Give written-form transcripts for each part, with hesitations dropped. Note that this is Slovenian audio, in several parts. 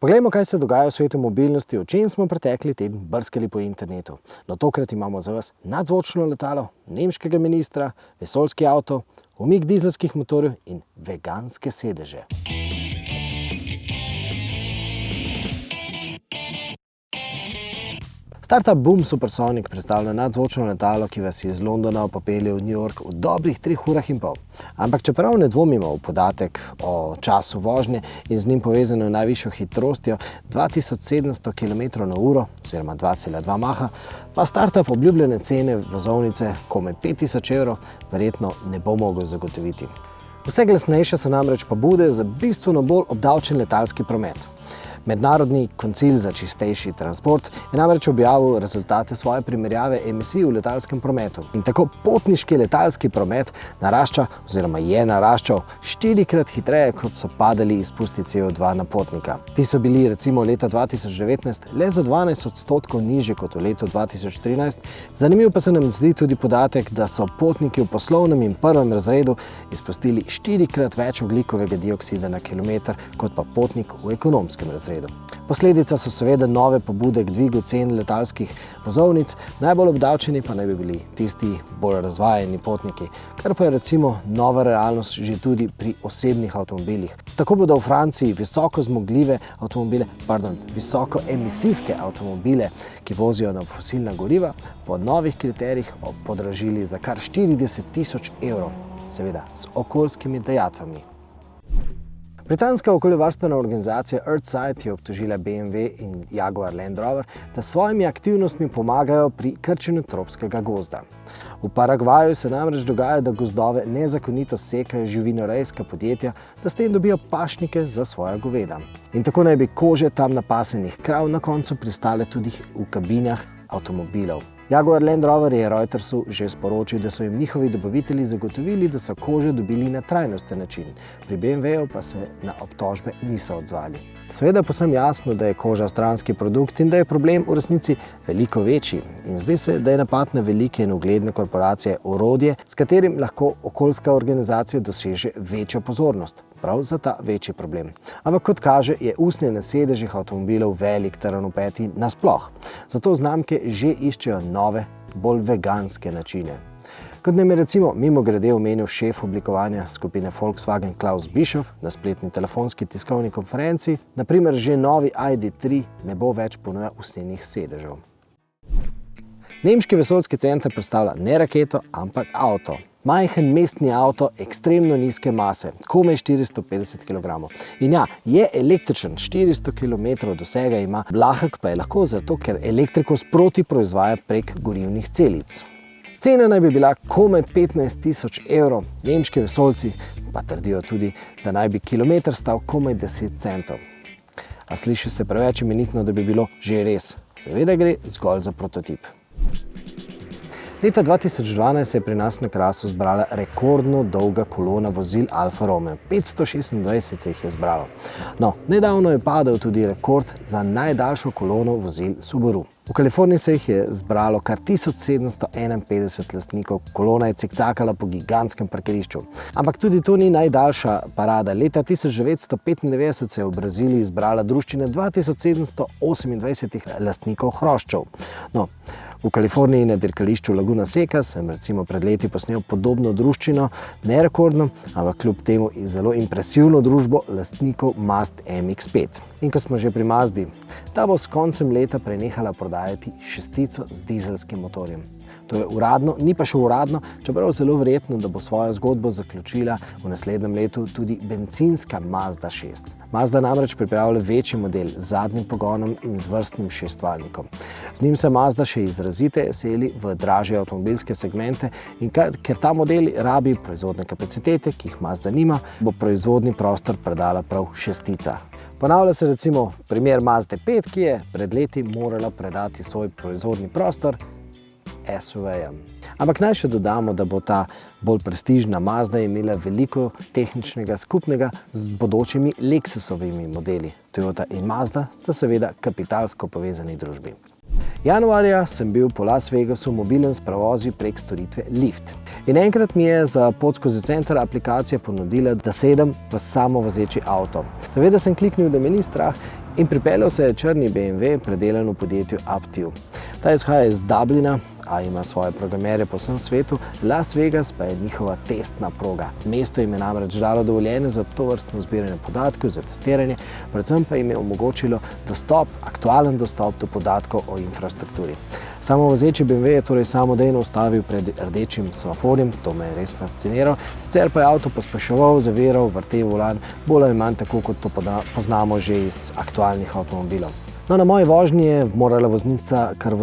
Poglejmo, kaj se dogaja v svetu mobilnosti, o čem smo pretekli teden brskali po internetu. No, tokrat imamo za vas nadzvočno letalo, nemškega ministra, vesoljski avto, umik dizelskih motorjev in veganske sedeže. Startup Boom Supersonic predstavlja nadzvočno letalo, ki vas iz Londona popelje v New York v dobrih 3 urah in pol. Ampak čeprav ne dvomimo v podatek o času vožnje in z njim povezano najvišjo hitrostjo 2700 km/h oziroma 2,2 maha, pa startup obljubljene cene vozovnice komaj 5000 evrov verjetno ne bo mogel zagotoviti. Vse glasnejše so namreč pobude za bistveno bolj obdavčen letalski promet. Mednarodni koncil za čistejši transport je namreč objavil rezultate svoje primerjave emisij v letalskem prometu. In tako potniški letalski promet narašča oziroma je naraščal 4-krat hitreje, kot so padali izpusti CO2 na potnika. Ti so bili recimo leta 2019 le za 12% nižji kot v letu 2013. Zanimiv pa se nam zdi tudi podatek, da so potniki v poslovnem in prvem razredu izpustili 4-krat več ogljikovega dioksida na kilometer, kot pa potnik v ekonomskem razredu. Posledica so seveda nove pobude k dvigu cen letalskih vozovnic, najbolj obdavčeni pa naj bi bili tisti bolj razvajeni potniki, kar pa je recimo nova realnost že tudi pri osebnih avtomobilih. Tako bodo v Franciji visokoemisijske avtomobile, ki vozijo na fosilna goriva, po novih kriterijih podražili za kar 40 000 evrov, seveda z okoljskimi dajatvami. Britanska okoljevarstvena organizacija Earthside je obtožila BMW in Jaguar Land Rover, da s svojimi aktivnostmi pomagajo pri krčenju tropskega gozda. V Paragvaju se namreč dogaja, da gozdove nezakonito sekajo živinorejska podjetja, da s tem dobijo pašnike za svoja goveda. In tako naj bi kože tam napasenih krav na koncu pristale tudi v kabinah avtomobilov. Jaguar Land Rover je Reutersu že sporočil, da so jim njihovi dobavitelji zagotovili, da so kože dobili na trajnosten način. Pri BMW-ju pa se na obtožbe niso odzvali. Seveda pa sem jasno, da je koža stranski produkt in da je problem v resnici veliko večji. In zdi se, da je napad na velike in ugledne korporacije orodje, s katerim lahko okoljska organizacija doseže večjo pozornost. Prav za ta večji problem. Ampak kot kaže, je usnje na sedežih avtomobilov velik trn v peti nasploh. Zato znamke že iščejo nove, bolj veganske načine. Kot nam je recimo mimogrede omenil šef oblikovanja skupine Volkswagen Klaus Bischoff na spletni telefonski tiskovni konferenci, naprimer že novi ID.3 ne bo več ponujal usnjenih sedežev. Nemški vesoljski center predstavlja ne raketo, ampak avto. Majhen mestni avto ekstremno nizke mase, komaj 450 kg. In ja, je električen, 400 km dosega ima, lahek pa je lahko zato, ker elektriko sproti proizvaja prek gorivnih celic. Cena naj bi bila komaj 15 000 evrov, nemški vesoljci pa trdijo tudi, da naj bi kilometer stal komaj 10 centov. A sliši se preveč imenitno, da bi bilo že res. Seveda gre zgolj za prototip. Leta 2012 se je pri nas na Krasu zbrala rekordno dolga kolona vozil Alfa Romeo. 526 se jih je zbralo. No, nedavno je padel tudi rekord za najdaljšo kolono vozil Subaru. V Kaliforniji se jih je zbralo kar 1751 lastnikov. Kolona je cikcakala po gigantskem parkirišču. Ampak tudi to ni najdaljša parada. Leta 1995 se je v Braziliji zbrala druščina 2728 lastnikov hroščev. No, v Kaliforniji na dirkališču Laguna Seca sem recimo pred leti posnel podobno druščino, ne rekordno, ampak kljub temu zelo impresivno družbo lastnikov Mazd MX-5. In ko smo že pri Mazdi, ta bo s koncem leta prenehala prodajati šestico z dizelskim motorjem. To je uradno, ni pa še uradno, čeprav zelo verjetno, da bo svojo zgodbo zaključila v naslednjem letu tudi bencinska Mazda 6. Mazda namreč pripravlja večji model z zadnjim pogonom in z vrstnim šestvaljnikom. Z njim se Mazda še izrazite seli v dražje avtomobilske segmente in ker ta model rabi proizvodne kapacitete, ki jih Mazda nima, bo proizvodni prostor predala prav šestica. Ponavlja se recimo primer Mazde 5, ki je pred leti morala predati svoj proizvodni prostor SUV-jem. Ampak naj še dodamo, da bo ta bolj prestižna Mazda imela veliko tehničnega skupnega z bodočimi Lexusovimi modeli. Toyota in Mazda sta seveda kapitalsko povezani družbi. Januarja sem bil po Las Vegasu mobilen s prevozi prek storitve Lyft. In enkrat mi je za pot skozi center aplikacija ponudila, da sedem v samovozeči avto. Seveda sem kliknil, da me ni strah, in pripeljal se je črni BMW, predelan v podjetju Aptiv. Ta izhaja iz Dublina, a ima svoje programerje po vsem svetu, Las Vegas pa je njihova testna proga. Mesto jim je namreč dalo dovoljenje za tovrstno zbiranje podatkov, za testiranje, predvsem pa jim je omogočilo aktualen dostop do podatkov o infrastrukturi. Samovozeči BMW je torej samodejno ustavil pred rdečim semaforjem, to me je res fasciniralo, sicer pa je avto pospeševal, zaviral, vrtel volan, bolj ali manj tako, kot to poznamo že iz aktualnih avtomobilov. No, na moji vožnji je morala voznica kar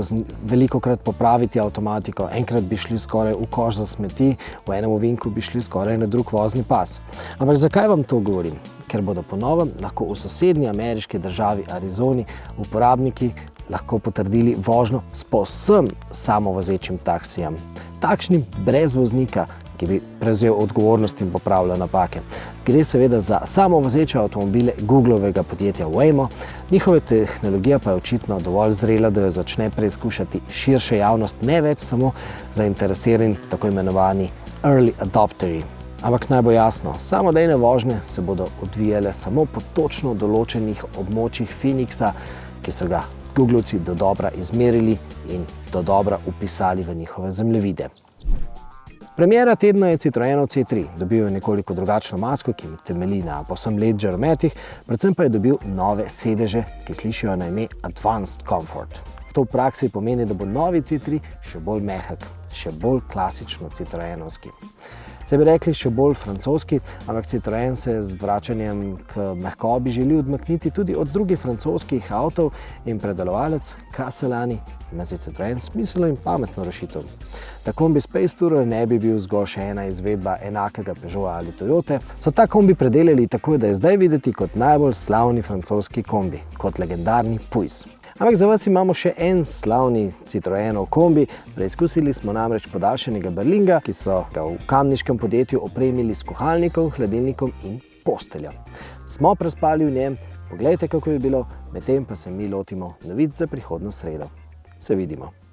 velikokrat popraviti avtomatiko. Enkrat bi šli skoraj v koš za smeti, v enem ovinku bi šli skoraj na drug vozni pas. Ampak zakaj vam to govorim? Ker bodo po novem lahko v sosednji ameriški državi Arizoni uporabniki lahko potrdili vožnjo s povsem samovozečim taksijem. Takšnim brez voznika, ki bi prevzel odgovornost in popravljal napake. Gre seveda za samovozeče avtomobile Googlovega podjetja Waymo, njihova tehnologija pa je očitno dovolj zrela, da jo začne preizkušati širša javnost, ne več samo zainteresirani tako imenovani early adopterji. Ampak naj bo jasno, samodejne vožnje se bodo odvijale samo po točno določenih območjih Phoenixa, ki so ga Googlovci dodobra izmerili in dodobra vpisali v njihove zemljevide. Premiera tedna je Citroenov C3. Dobil je nekoliko drugačno masko, ki temelji na povsem led žarometih, predvsem pa je dobil nove sedeže, ki slišijo na ime Advanced Comfort. To v praksi pomeni, da bo novi C3 še bolj mehek, še bolj klasično citroenovski. Se bi rekli še bolj francoski, ampak Citroen se z vračanjem k mehkobi želi odmakniti tudi od drugih francoskih avtov in predelovalec Casellani ima za Citroen smiselno in pametno rešitev. Da kombi Space Tourer ne bi bil zgolj še ena izvedba enakega Peugeota ali Toyote, so ta kombi predelali tako, da je zdaj videti kot najbolj slavni francoski kombi, kot legendarni Puis. Ampak za vas imamo še en slavni Citroenov kombi. Preizkusili smo namreč podaljšanega berlinga, ki so ga v kamniškem podjetju opremili s kuhalnikom, hladilnikom in posteljo. Smo prespali v njem, poglejte, kako je bilo, medtem pa se mi lotimo novic za prihodnjo sredo. Se vidimo.